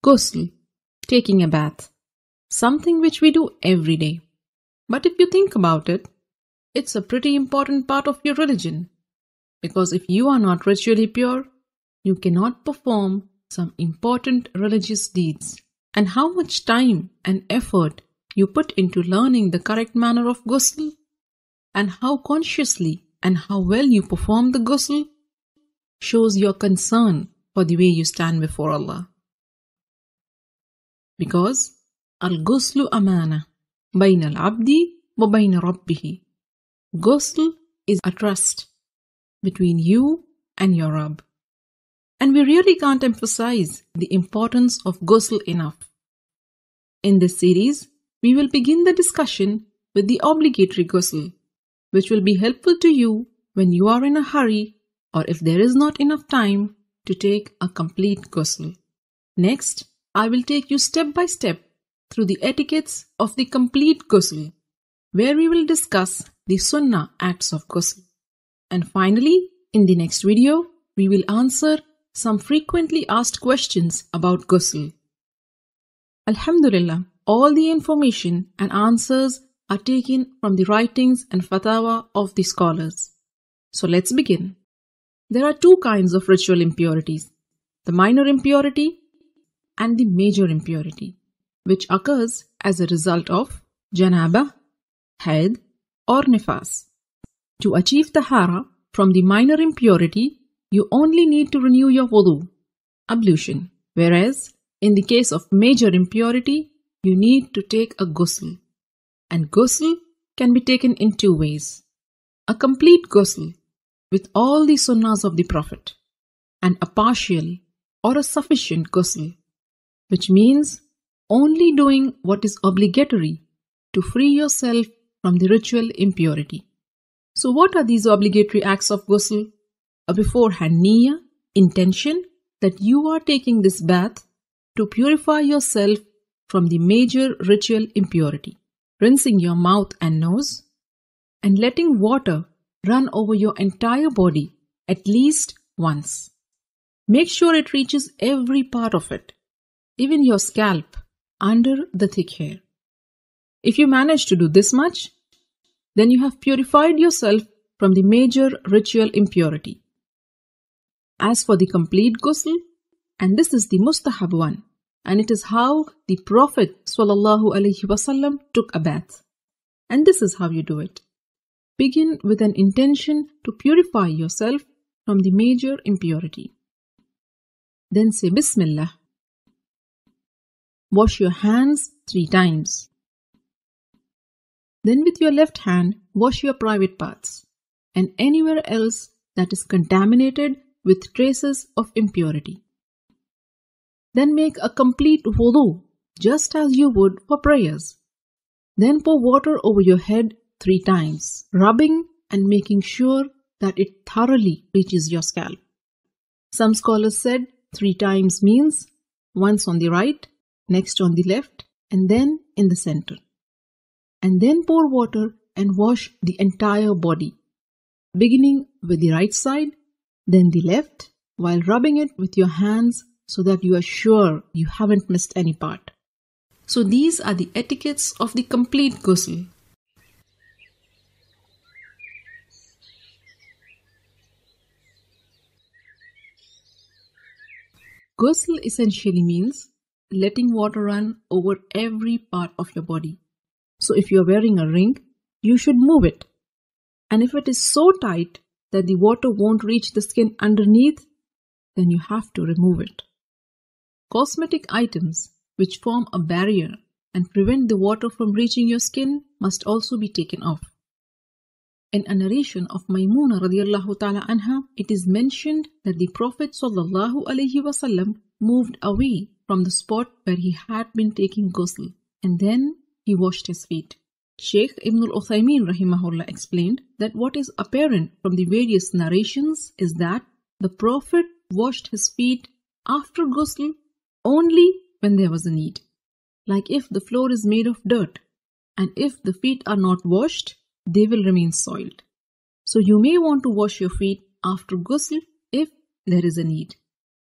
Ghusl, taking a bath, something which we do every day. But if you think about it, it's a pretty important part of your religion. Because if you are not ritually pure, you cannot perform some important religious deeds. And how much time and effort you put into learning the correct manner of ghusl, and how consciously and how well you perform the ghusl, shows your concern for the way you stand before Allah. Because al-ghuslu amana bayna al-abdi wa bayna rabbihi. Ghusl is a trust between you and your Rabb. And we really can't emphasize the importance of ghusl enough. In this series, we will begin the discussion with the obligatory ghusl, which will be helpful to you when you are in a hurry or if there is not enough time to take a complete ghusl. Next, I will take you step by step through the etiquettes of the complete ghusl, where we will discuss the sunnah acts of ghusl. And finally, in the next video, we will answer some frequently asked questions about ghusl. Alhamdulillah, all the information and answers are taken from the writings and fatwa of the scholars. So let's begin. There are two kinds of ritual impurities, the minor impurity and the major impurity, which occurs as a result of janabah, haid or nifas. To achieve tahara from the minor impurity, you only need to renew your wudu, ablution, whereas in the case of major impurity, you need to take a ghusl. And ghusl can be taken in two ways. A complete ghusl with all the sunnahs of the Prophet, and a partial or a sufficient ghusl, which means only doing what is obligatory to free yourself from the ritual impurity. So what are these obligatory acts of ghusl? A beforehand niyyah, intention that you are taking this bath to purify yourself from the major ritual impurity. Rinsing your mouth and nose and letting water run over your entire body at least once. Make sure it reaches every part of it, even your scalp under the thick hair. If you manage to do this much, then you have purified yourself from the major ritual impurity. As for the complete ghusl, and this is the mustahab one, and it is how the Prophet ﷺ took a bath. And this is how you do it. Begin with an intention to purify yourself from the major impurity. Then say Bismillah. Wash your hands 3 times. Then with your left hand, wash your private parts and anywhere else that is contaminated with traces of impurity. Then make a complete wudu, just as you would for prayers. Then pour water over your head 3 times, rubbing and making sure that it thoroughly reaches your scalp. Some scholars said 3 times means once on the right, next on the left, and then in the center. And then pour water and wash the entire body, beginning with the right side, then the left, while rubbing it with your hands so that you are sure you haven't missed any part. So these are the etiquettes of the complete ghusl. Ghusl essentially means letting water run over every part of your body. So if you are wearing a ring, you should move it. And if it is so tight that the water won't reach the skin underneath, then you have to remove it. Cosmetic items which form a barrier and prevent the water from reaching your skin must also be taken off. In a narration of Maymuna radiallahu ta'ala anha, it is mentioned that the Prophet sallallahu alaihi wasallam moved away from the spot where he had been taking ghusl, and then he washed his feet. Shaykh Ibn al-Uthaymin rahimahullah explained that what is apparent from the various narrations is that the Prophet washed his feet after ghusl only when there was a need. Like if the floor is made of dirt, and if the feet are not washed, they will remain soiled. So you may want to wash your feet after ghusl if there is a need.